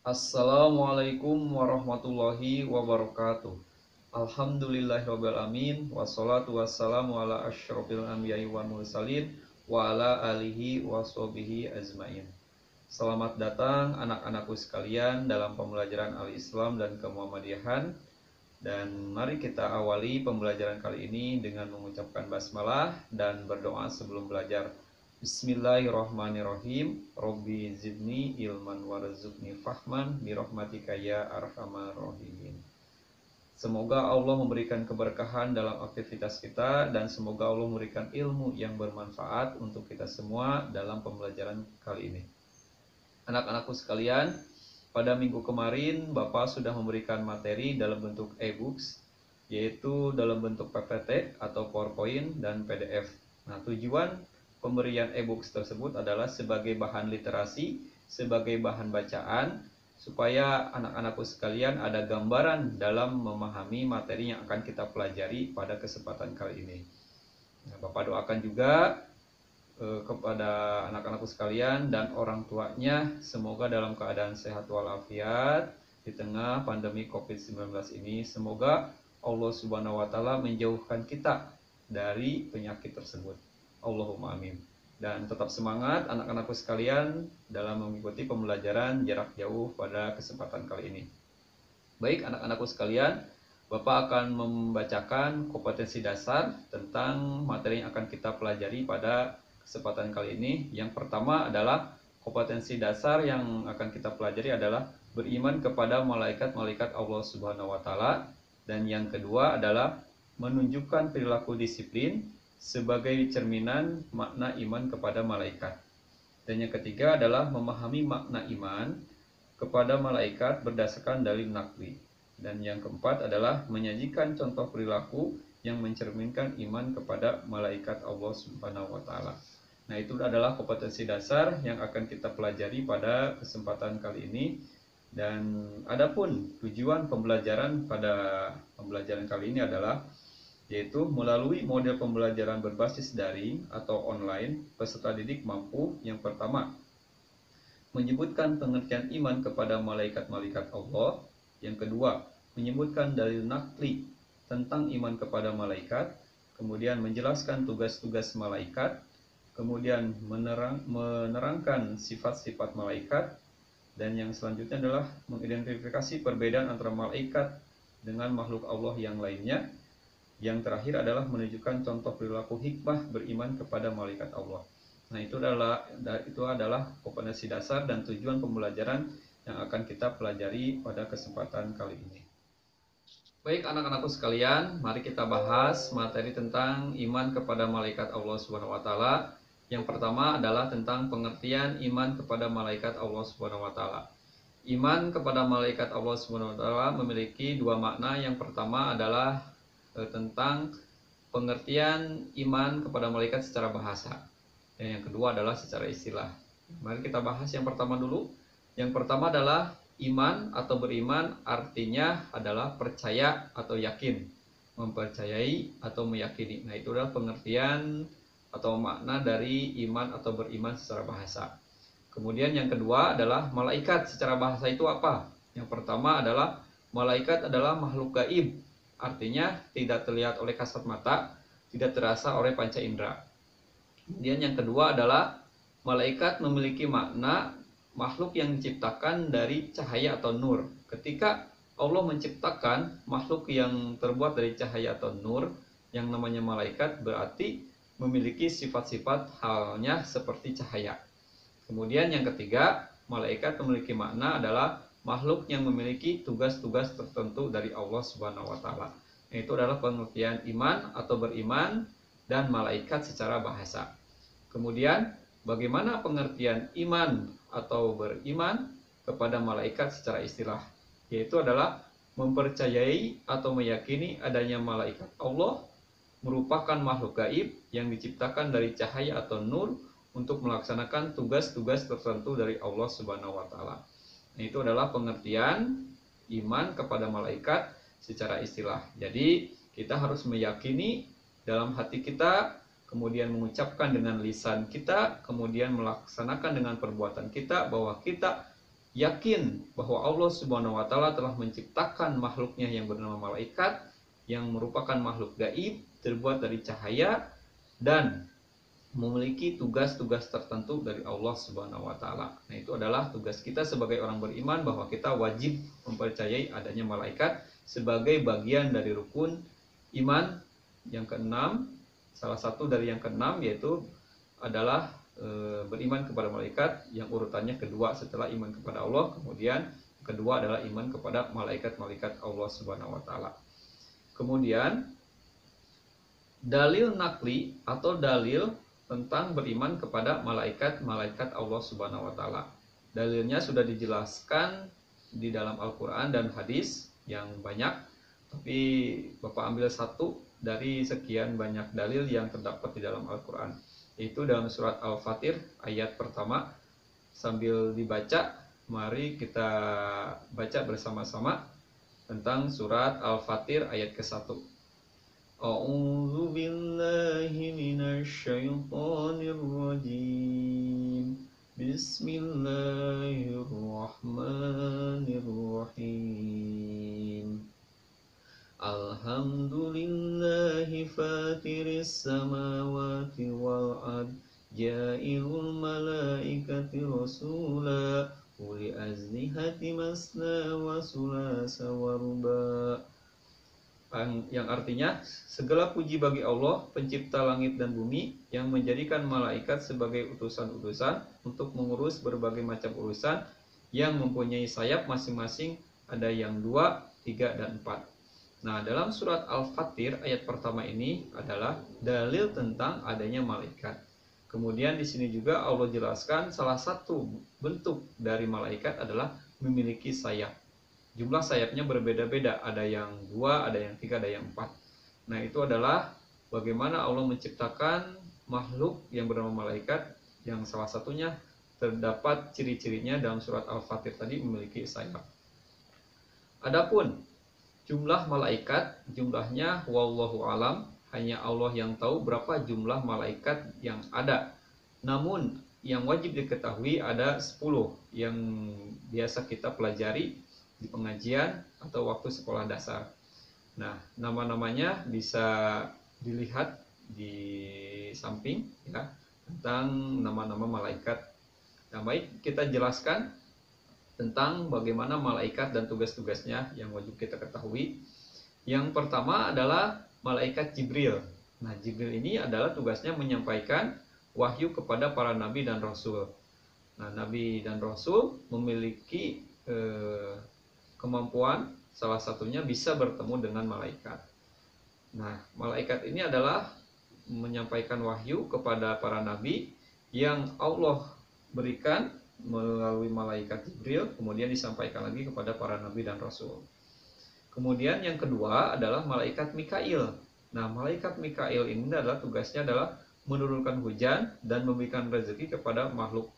Assalamualaikum warahmatullahi wabarakatuh. Alhamdulillahirabbil alamin wassalatu wassalamu ala asyrofil anbiya'i wal mursalin wa ala alihi washabihi ajmain. Selamat datang anak-anakku sekalian dalam pembelajaran Al-Islam dan Kemuhammadiyahan. Dan mari kita awali pembelajaran kali ini dengan mengucapkan basmalah dan berdoa sebelum belajar. Bismillahirrahmanirrahim. Robbi zidni ilman warzuqni fahman birahmatika ya arhamar rahimin. Semoga Allah memberikan keberkahan dalam aktivitas kita dan semoga Allah memberikan ilmu yang bermanfaat untuk kita semua dalam pembelajaran kali ini. Anak-anakku sekalian, pada minggu kemarin Bapak sudah memberikan materi dalam bentuk e-books, yaitu dalam bentuk PPT atau PowerPoint dan PDF. Nah, tujuan pemberian e-books tersebut adalah sebagai bahan literasi, sebagai bahan bacaan, supaya anak-anakku sekalian ada gambaran dalam memahami materi yang akan kita pelajari pada kesempatan kali ini. Nah, Bapak doakan juga kepada anak-anakku sekalian dan orang tuanya, semoga dalam keadaan sehat walafiat di tengah pandemi COVID-19 ini. Semoga Allah Subhanahu wa Ta'ala menjauhkan kita dari penyakit tersebut. Allahumma amin. Dan tetap semangat anak-anakku sekalian dalam mengikuti pembelajaran jarak jauh pada kesempatan kali ini. Baik anak-anakku sekalian, Bapak akan membacakan kompetensi dasar tentang materi yang akan kita pelajari pada kesempatan kali ini. Yang pertama adalah kompetensi dasar yang akan kita pelajari adalah beriman kepada malaikat-malaikat Allah Subhanahu wa Ta'ala. Dan yang kedua adalah menunjukkan perilaku disiplin sebagai cerminan makna iman kepada malaikat. Dan yang ketiga adalah memahami makna iman kepada malaikat berdasarkan dalil naqli. Dan yang keempat adalah menyajikan contoh perilaku yang mencerminkan iman kepada malaikat Allah Subhanahu wa Ta'ala. Nah, itu adalah kompetensi dasar yang akan kita pelajari pada kesempatan kali ini. Dan adapun tujuan pembelajaran pada pembelajaran kali ini adalah yaitu melalui model pembelajaran berbasis daring atau online, peserta didik mampu yang pertama menyebutkan pengertian iman kepada malaikat-malaikat Allah. Yang kedua, menyebutkan dalil naqli tentang iman kepada malaikat, kemudian menjelaskan tugas-tugas malaikat, kemudian menerangkan sifat-sifat malaikat, dan yang selanjutnya adalah mengidentifikasi perbedaan antara malaikat dengan makhluk Allah yang lainnya. Yang terakhir adalah menunjukkan contoh perilaku hikmah beriman kepada malaikat Allah. Nah, itu adalah kompetensi dasar dan tujuan pembelajaran yang akan kita pelajari pada kesempatan kali ini. Baik anak-anakku sekalian, mari kita bahas materi tentang iman kepada malaikat Allah Subhanahu wa Ta'ala. Yang pertama adalah tentang pengertian iman kepada malaikat Allah Subhanahu wa Ta'ala. Iman kepada malaikat Allah Subhanahu wa Ta'ala memiliki dua makna. Yang pertama adalah tentang pengertian iman kepada malaikat secara bahasa. Dan yang kedua adalah secara istilah. Mari kita bahas yang pertama dulu. Yang pertama adalah iman atau beriman, artinya adalah percaya atau yakin, mempercayai atau meyakini. Nah, itu adalah pengertian atau makna dari iman atau beriman secara bahasa. Kemudian yang kedua adalah malaikat. Secara bahasa itu apa? Yang pertama adalah malaikat adalah makhluk gaib, artinya tidak terlihat oleh kasat mata, tidak terasa oleh panca indera. Kemudian yang kedua adalah malaikat memiliki makna makhluk yang diciptakan dari cahaya atau nur. Ketika Allah menciptakan makhluk yang terbuat dari cahaya atau nur, yang namanya malaikat, berarti memiliki sifat-sifat halnya seperti cahaya. Kemudian yang ketiga, malaikat memiliki makna adalah makhluk yang memiliki tugas-tugas tertentu dari Allah Subhanahu wa Ta'ala. Itu adalah pengertian iman atau beriman dan malaikat secara bahasa. Kemudian bagaimana pengertian iman atau beriman kepada malaikat secara istilah? Yaitu adalah mempercayai atau meyakini adanya malaikat Allah merupakan makhluk gaib yang diciptakan dari cahaya atau nur untuk melaksanakan tugas-tugas tertentu dari Allah Subhanahu wa Ta'ala. Itu adalah pengertian iman kepada malaikat secara istilah. Jadi kita harus meyakini dalam hati kita, kemudian mengucapkan dengan lisan kita, kemudian melaksanakan dengan perbuatan kita bahwa kita yakin bahwa Allah Subhanahu wa taala telah menciptakan makhluknya yang bernama malaikat, yang merupakan makhluk gaib, terbuat dari cahaya dan memiliki tugas-tugas tertentu dari Allah Subhanahu wa taala. Nah, itu adalah tugas kita sebagai orang beriman, bahwa kita wajib mempercayai adanya malaikat sebagai bagian dari rukun iman yang keenam. Salah satu dari yang keenam yaitu adalah beriman kepada malaikat, yang urutannya kedua setelah iman kepada Allah. Kemudian kedua adalah iman kepada malaikat-malaikat Allah Subhanahu wa taala. Kemudian dalil nakli atau dalil tentang beriman kepada malaikat-malaikat Allah Subhanahu wa taala. Dalilnya sudah dijelaskan di dalam Al-Qur'an dan hadis yang banyak, tapi Bapak ambil satu dari sekian banyak dalil yang terdapat di dalam Al-Qur'an, yaitu dalam surat Al-Fatir ayat pertama. Sambil dibaca, mari kita baca bersama-sama tentang surat Al-Fatir ayat ke-1. A'udzu billahi minasy syaithanir rajim. Bismillahirrahmanirrahim. Alhamdulillahi fatiris samawati wal ard, ja'ilul malaikati rasula uli ajnihati masna wa sulasa wa ruba. Yang artinya, segala puji bagi Allah, pencipta langit dan bumi, yang menjadikan malaikat sebagai utusan-utusan untuk mengurus berbagai macam urusan, yang mempunyai sayap masing-masing, ada yang 2, 3, dan 4. Nah, dalam surat Al-Fatir ayat pertama ini adalah dalil tentang adanya malaikat. Kemudian di sini juga Allah jelaskan salah satu bentuk dari malaikat adalah memiliki sayap. Jumlah sayapnya berbeda-beda, ada yang 2, ada yang 3, ada yang 4. Nah, itu adalah bagaimana Allah menciptakan makhluk yang bernama malaikat, yang salah satunya terdapat ciri-cirinya dalam surat Al-Fatir tadi, memiliki sayap. Adapun jumlah malaikat, jumlahnya wallahu alam, hanya Allah yang tahu berapa jumlah malaikat yang ada. Namun yang wajib diketahui ada 10 yang biasa kita pelajari di pengajian atau waktu sekolah dasar. Nah, nama-namanya bisa dilihat di samping ya, tentang nama-nama malaikat. Nah, baik, kita jelaskan tentang bagaimana malaikat dan tugas-tugasnya yang wajib kita ketahui. Yang pertama adalah malaikat Jibril. Nah, Jibril ini adalah tugasnya menyampaikan wahyu kepada para nabi dan rasul. Nah, nabi dan rasul memiliki kemampuan, salah satunya bisa bertemu dengan malaikat. Nah, malaikat ini adalah menyampaikan wahyu kepada para nabi yang Allah berikan melalui malaikat Jibril, kemudian disampaikan lagi kepada para nabi dan rasul. Kemudian yang kedua adalah malaikat Mikail. Nah, malaikat Mikail ini adalah tugasnya adalah menurunkan hujan dan memberikan rezeki kepada makhluk.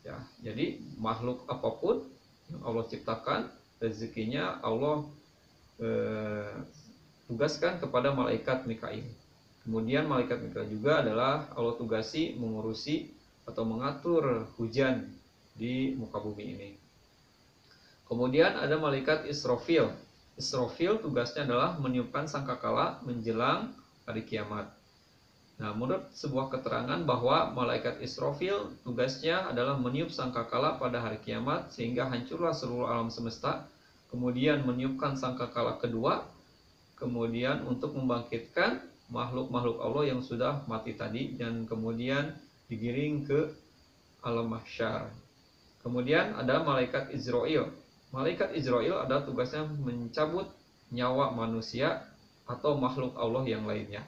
Ya, jadi makhluk apapun yang Allah ciptakan, rezekinya Allah tugaskan kepada malaikat Mikail. Kemudian malaikat Mikail juga adalah Allah tugasi mengurusi atau mengatur hujan di muka bumi ini. Kemudian ada malaikat Israfil. Israfil tugasnya adalah meniupkan sangkakala menjelang hari kiamat. Nah, menurut sebuah keterangan bahwa malaikat Israfil tugasnya adalah meniup sangkakala pada hari kiamat sehingga hancurlah seluruh alam semesta, kemudian meniupkan sangkakala kedua, kemudian untuk membangkitkan makhluk-makhluk Allah yang sudah mati tadi dan kemudian digiring ke alam mahsyar. Kemudian ada malaikat Izrail. Malaikat Izrail ada tugasnya mencabut nyawa manusia atau makhluk Allah yang lainnya.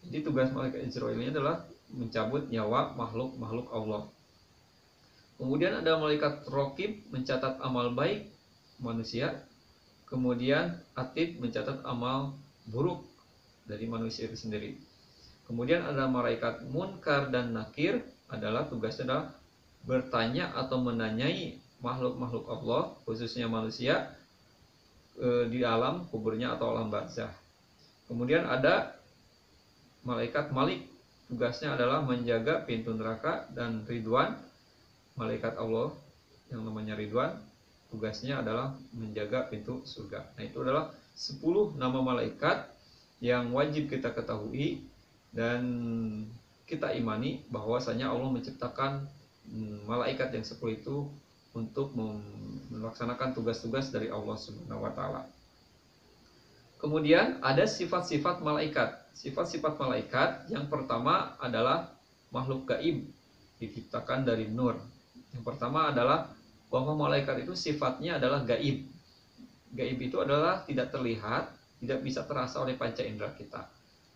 Jadi tugas malaikat Izrail ini adalah mencabut nyawa makhluk-makhluk Allah. Kemudian ada malaikat Raqib mencatat amal baik manusia. Kemudian Atid mencatat amal buruk dari manusia itu sendiri. Kemudian ada malaikat Munkar dan Nakir, adalah tugasnya adalah bertanya atau menanyai makhluk-makhluk Allah, khususnya manusia, di alam kuburnya atau alam barzah. Kemudian ada malaikat Malik, tugasnya adalah menjaga pintu neraka dan ridwan malaikat Allah yang namanya Ridwan, tugasnya adalah menjaga pintu surga. Nah, itu adalah 10 nama malaikat yang wajib kita ketahui dan kita imani bahwasanya Allah menciptakan malaikat yang 10 itu untuk melaksanakan tugas-tugas dari Allah Subhanahu wa taala. Kemudian ada sifat-sifat malaikat. Sifat-sifat malaikat yang pertama adalah makhluk gaib, diciptakan dari nur. Yang pertama adalah bahwa malaikat itu sifatnya adalah gaib. Gaib itu adalah tidak terlihat, tidak bisa terasa oleh panca indera kita.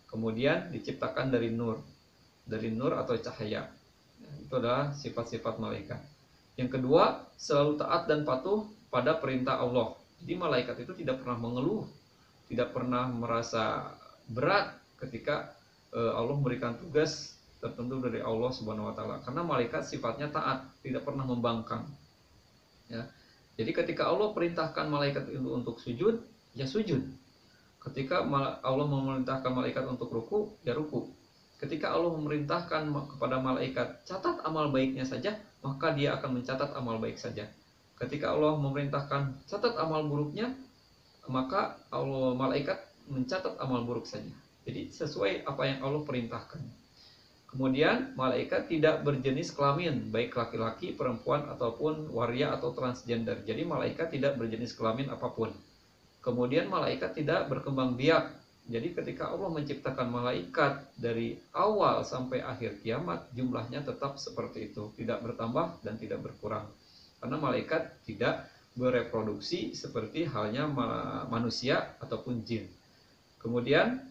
Kemudian diciptakan dari nur atau cahaya. Itu adalah sifat-sifat malaikat. Yang kedua, selalu taat dan patuh pada perintah Allah. Jadi malaikat itu tidak pernah mengeluh, tidak pernah merasa berat ketika Allah memberikan tugas tertentu dari Allah Subhanahu wa taala. Karena malaikat sifatnya taat, tidak pernah membangkang. Ya. Jadi ketika Allah perintahkan malaikat itu untuk sujud, ya sujud. Ketika Allah memerintahkan malaikat untuk ruku, ya ruku. Ketika Allah memerintahkan kepada malaikat catat amal baiknya saja, maka dia akan mencatat amal baik saja. Ketika Allah memerintahkan catat amal buruknya, maka Allah malaikat mencatat amal buruk saja. Jadi sesuai apa yang Allah perintahkan. Kemudian malaikat tidak berjenis kelamin, baik laki-laki, perempuan ataupun waria atau transgender. Jadi malaikat tidak berjenis kelamin apapun. Kemudian malaikat tidak berkembang biak. Jadi ketika Allah menciptakan malaikat dari awal sampai akhir kiamat, jumlahnya tetap seperti itu, tidak bertambah dan tidak berkurang. Karena malaikat tidak bereproduksi seperti halnya manusia ataupun jin. Kemudian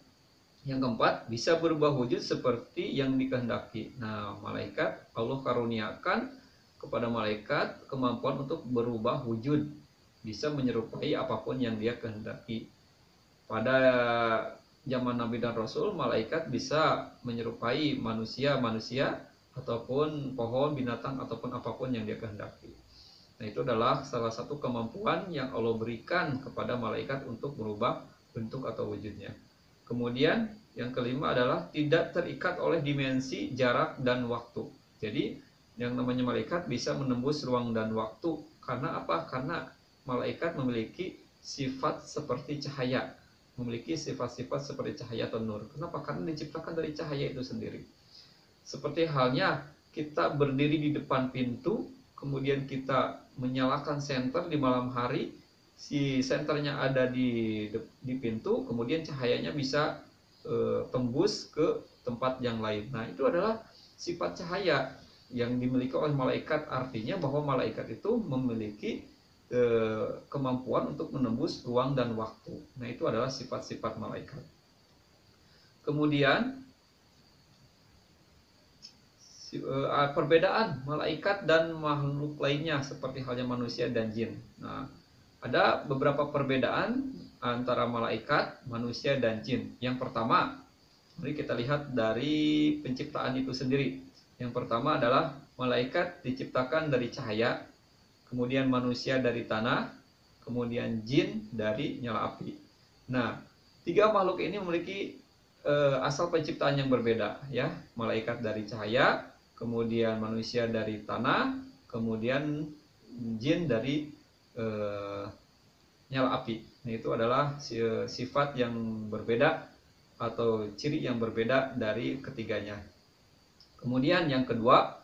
yang keempat, bisa berubah wujud seperti yang dikehendaki. Nah, malaikat Allah karuniakan kepada malaikat kemampuan untuk berubah wujud, bisa menyerupai apapun yang dia kehendaki. Pada zaman Nabi dan Rasul, malaikat bisa menyerupai manusia ataupun pohon, binatang ataupun apapun yang dia kehendaki. Nah, itu adalah salah satu kemampuan yang Allah berikan kepada malaikat untuk merubah bentuk atau wujudnya. Kemudian yang kelima adalah tidak terikat oleh dimensi, jarak, dan waktu. Jadi yang namanya malaikat bisa menembus ruang dan waktu. Karena apa? Karena malaikat memiliki sifat seperti cahaya, memiliki sifat-sifat seperti cahaya atau nur. Kenapa? Karena diciptakan dari cahaya itu sendiri. Seperti halnya kita berdiri di depan pintu, kemudian kita menyalakan senter di malam hari, si senternya ada di pintu, kemudian cahayanya bisa tembus ke tempat yang lain. Nah, itu adalah sifat cahaya yang dimiliki oleh malaikat. Artinya bahwa malaikat itu memiliki kemampuan untuk menembus ruang dan waktu. Nah, itu adalah sifat-sifat malaikat. Kemudian perbedaan malaikat dan makhluk lainnya seperti halnya manusia dan jin. Nah, ada beberapa perbedaan antara malaikat, manusia, dan jin. Yang pertama, mari kita lihat dari penciptaan itu sendiri. Yang pertama adalah malaikat diciptakan dari cahaya, kemudian manusia dari tanah, kemudian jin dari nyala api. Nah, tiga makhluk ini memiliki asal penciptaan yang berbeda, ya. Malaikat dari cahaya, kemudian manusia dari tanah, kemudian jin dari nyala api. Nah, itu adalah sifat yang berbeda atau ciri yang berbeda dari ketiganya. Kemudian yang kedua,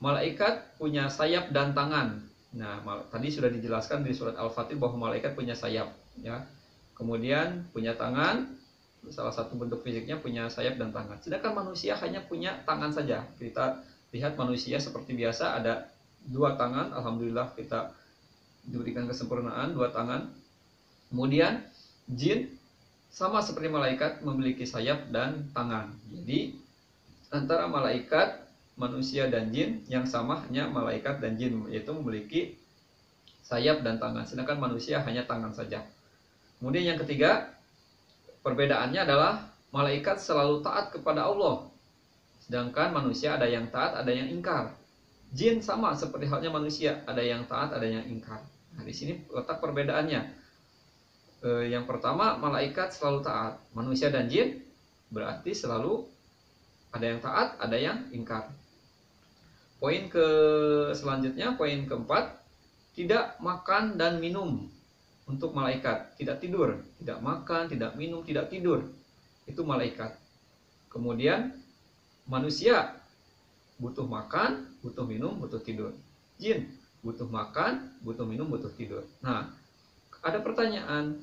malaikat punya sayap dan tangan. Nah, tadi sudah dijelaskan di surat Al-Fatih bahwa malaikat punya sayap, ya. Kemudian punya tangan, salah satu bentuk fisiknya punya sayap dan tangan. Sedangkan manusia hanya punya tangan saja. Kita lihat manusia seperti biasa ada dua tangan, alhamdulillah kita diberikan kesempurnaan dua tangan. Kemudian jin sama seperti malaikat memiliki sayap dan tangan. Jadi antara malaikat, manusia, dan jin yang sama hanya malaikat dan jin, yaitu memiliki sayap dan tangan. Sedangkan manusia hanya tangan saja. Kemudian yang ketiga, perbedaannya adalah malaikat selalu taat kepada Allah. Sedangkan manusia ada yang taat, ada yang ingkar. Jin sama seperti halnya manusia, ada yang taat, ada yang ingkar. Nah, di sini letak perbedaannya. Yang pertama, malaikat selalu taat. Manusia dan jin berarti selalu ada yang taat, ada yang ingkar. Poin selanjutnya, poin keempat, tidak makan dan minum untuk malaikat, tidak tidur, tidak makan, tidak minum, tidak tidur. Itu malaikat. Kemudian manusia butuh makan, butuh minum, butuh tidur. Jin butuh makan, butuh minum, butuh tidur. Nah, ada pertanyaan,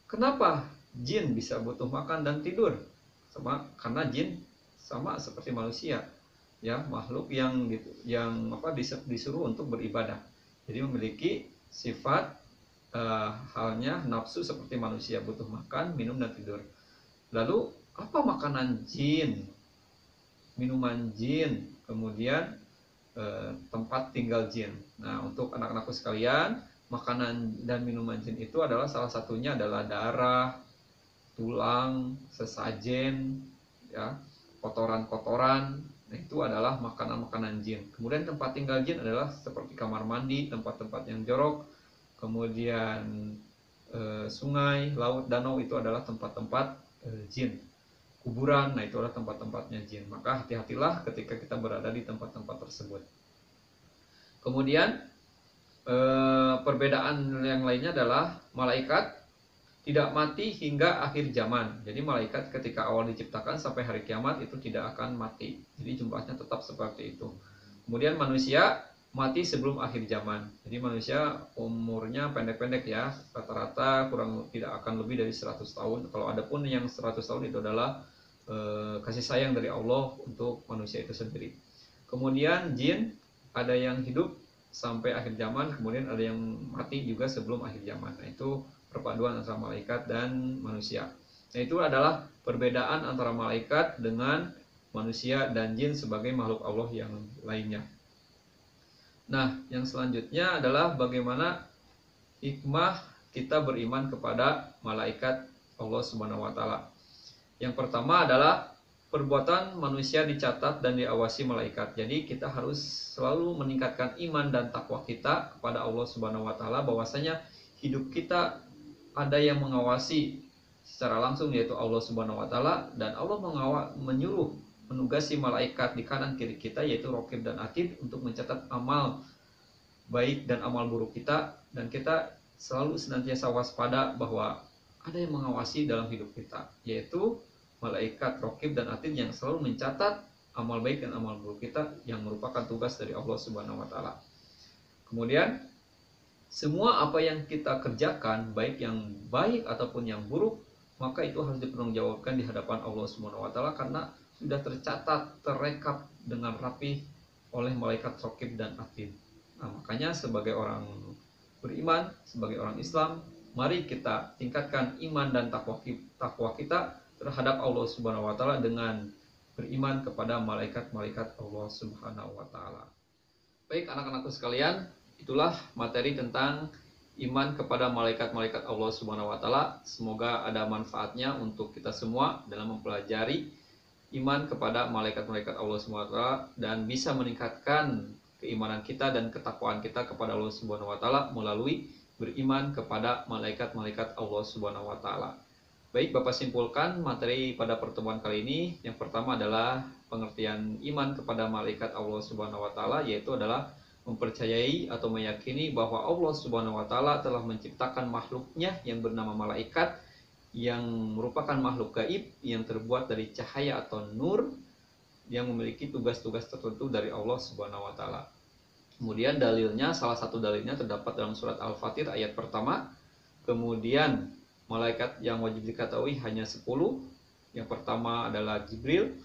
kenapa jin bisa butuh makan dan tidur? Karena jin sama seperti manusia, ya, makhluk yang disuruh untuk beribadah. Jadi memiliki sifat halnya nafsu seperti manusia, butuh makan, minum, dan tidur. Lalu apa makanan jin, minuman jin, kemudian tempat tinggal jin? Nah, untuk anak-anakku sekalian, makanan dan minuman jin itu adalah salah satunya adalah darah, tulang, sesajen, ya, kotoran-kotoran. Nah, itu adalah makanan-makanan jin. Kemudian tempat tinggal jin adalah seperti kamar mandi, tempat-tempat yang jorok. Kemudian sungai, laut, danau itu adalah tempat-tempat jin. Kuburan, nah itu adalah tempat-tempatnya jin. Maka hati-hatilah ketika kita berada di tempat-tempat tersebut. Kemudian perbedaan yang lainnya adalah malaikat tidak mati hingga akhir zaman. Jadi malaikat ketika awal diciptakan sampai hari kiamat itu tidak akan mati. Jadi jumlahnya tetap seperti itu. Kemudian manusia mati sebelum akhir zaman. Jadi manusia umurnya pendek-pendek, ya. Rata-rata tidak akan lebih dari 100 tahun. Kalau ada pun yang 100 tahun itu adalah kasih sayang dari Allah untuk manusia itu sendiri. Kemudian jin ada yang hidup sampai akhir zaman, kemudian ada yang mati juga sebelum akhir zaman. Nah, itu perpaduan antara malaikat dan manusia. Nah, itu adalah perbedaan antara malaikat dengan manusia dan jin sebagai makhluk Allah yang lainnya. Nah, yang selanjutnya adalah bagaimana hikmah kita beriman kepada malaikat Allah Subhanahu wa taala. Yang pertama adalah perbuatan manusia dicatat dan diawasi malaikat. Jadi kita harus selalu meningkatkan iman dan takwa kita kepada Allah Subhanahu wa taala, bahwasanya hidup kita ada yang mengawasi secara langsung, yaitu Allah Subhanahu wa taala, dan Allah menugasi malaikat di kanan kiri kita, yaitu Raqib dan Atid, untuk mencatat amal baik dan amal buruk kita, dan kita selalu senantiasa waspada bahwa ada yang mengawasi dalam hidup kita, yaitu malaikat Raqib dan Atid yang selalu mencatat amal baik dan amal buruk kita, yang merupakan tugas dari Allah Subhanahu wa taala. Kemudian semua apa yang kita kerjakan, baik yang baik ataupun yang buruk, maka itu harus dipertanggungjawabkan di hadapan Allah Subhanahu wa taala, karena sudah tercatat, terekap dengan rapi oleh malaikat Raqib dan Atid. Nah, makanya sebagai orang beriman, sebagai orang Islam, mari kita tingkatkan iman dan takwa kita terhadap Allah Subhanahu wa taala dengan beriman kepada malaikat-malaikat Allah Subhanahu wa taala. Baik, anak-anakku sekalian, itulah materi tentang iman kepada malaikat-malaikat Allah Subhanahu wa taala. Semoga ada manfaatnya untuk kita semua dalam mempelajari iman kepada malaikat-malaikat Allah Subhanahu wa taala, dan bisa meningkatkan keimanan kita dan ketakwaan kita kepada Allah Subhanahu wa taala melalui beriman kepada malaikat-malaikat Allah Subhanahu wa taala. Baik, Bapak simpulkan materi pada pertemuan kali ini. Yang pertama adalah pengertian iman kepada malaikat Allah Subhanahu wa taala, yaitu adalah mempercayai atau meyakini bahwa Allah Subhanahu wa taala telah menciptakan makhluknya yang bernama malaikat, yang merupakan makhluk gaib yang terbuat dari cahaya atau nur, yang memiliki tugas-tugas tertentu dari Allah Subhanahu wa taala. Kemudian dalilnya, salah satu dalilnya terdapat dalam surat Al-Fatir ayat pertama. Kemudian malaikat yang wajib diketahui hanya 10. Yang pertama adalah Jibril,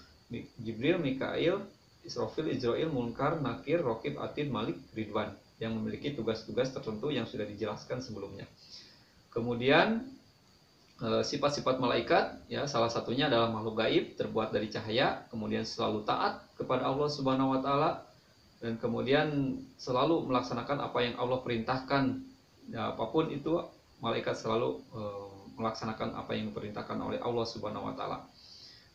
Mikail, Israfil, Izrail, Munkar, Nakir, Raqib, Atid, Malik, Ridwan, yang memiliki tugas-tugas tertentu yang sudah dijelaskan sebelumnya. Kemudian sifat-sifat malaikat, ya, salah satunya adalah makhluk gaib terbuat dari cahaya, kemudian selalu taat kepada Allah Subhanahu wa taala, dan kemudian selalu melaksanakan apa yang Allah perintahkan. Ya, apapun itu, malaikat selalu melaksanakan apa yang diperintahkan oleh Allah Subhanahu wa taala.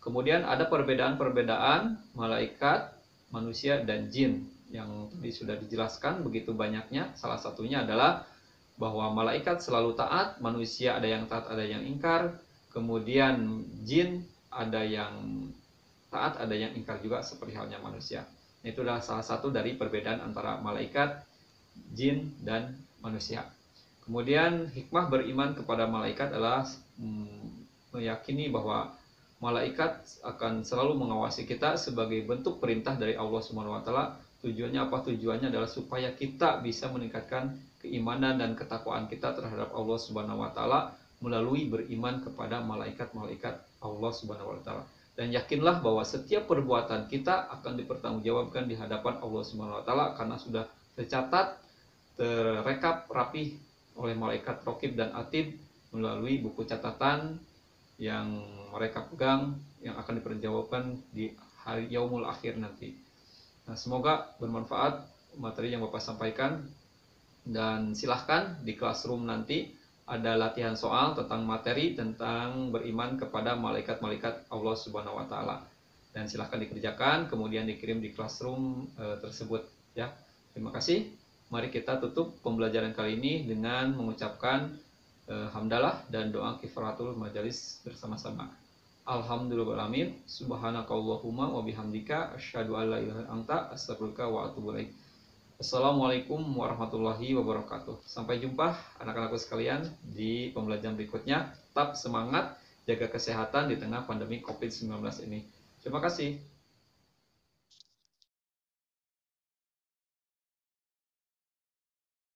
Kemudian ada perbedaan-perbedaan malaikat, manusia, dan jin yang tadi sudah dijelaskan begitu banyaknya. Salah satunya adalah bahwa malaikat selalu taat, manusia ada yang taat, ada yang ingkar. Kemudian jin ada yang taat, ada yang ingkar juga seperti halnya manusia. Itu adalah salah satu dari perbedaan antara malaikat, jin, dan manusia. Kemudian hikmah beriman kepada malaikat adalah meyakini bahwa malaikat akan selalu mengawasi kita sebagai bentuk perintah dari Allah Subhanahu wa taala. Tujuannya apa? Tujuannya adalah supaya kita bisa meningkatkan keimanan dan ketakwaan kita terhadap Allah Subhanahu wa taala melalui beriman kepada malaikat-malaikat Allah Subhanahu wa taala. Dan yakinlah bahwa setiap perbuatan kita akan dipertanggungjawabkan di hadapan Allah Subhanahu wa taala karena sudah tercatat, terrekap rapi oleh malaikat Raqib dan Atid melalui buku catatan yang mereka pegang yang akan dipertanggungjawabkan di hari Yaumul Akhir nanti. Nah, semoga bermanfaat materi yang Bapak sampaikan, dan silahkan di classroom nanti ada latihan soal tentang materi tentang beriman kepada malaikat-malaikat Allah Subhanahu wa taala. Dan silahkan dikerjakan kemudian dikirim di classroom tersebut ya. Terima kasih. Mari kita tutup pembelajaran kali ini dengan mengucapkan hamdalah dan doa kifaratul majalis bersama-sama. Alhamdulillahirabbil alamin, subhanakallahumma wa bihamdika asyhadu an la ilaha illa anta astaghfiruka wa atubu ilaik. Assalamualaikum warahmatullahi wabarakatuh. Sampai jumpa anak-anakku sekalian di pembelajaran berikutnya. Tetap semangat, jaga kesehatan di tengah pandemi COVID-19 ini. Terima kasih.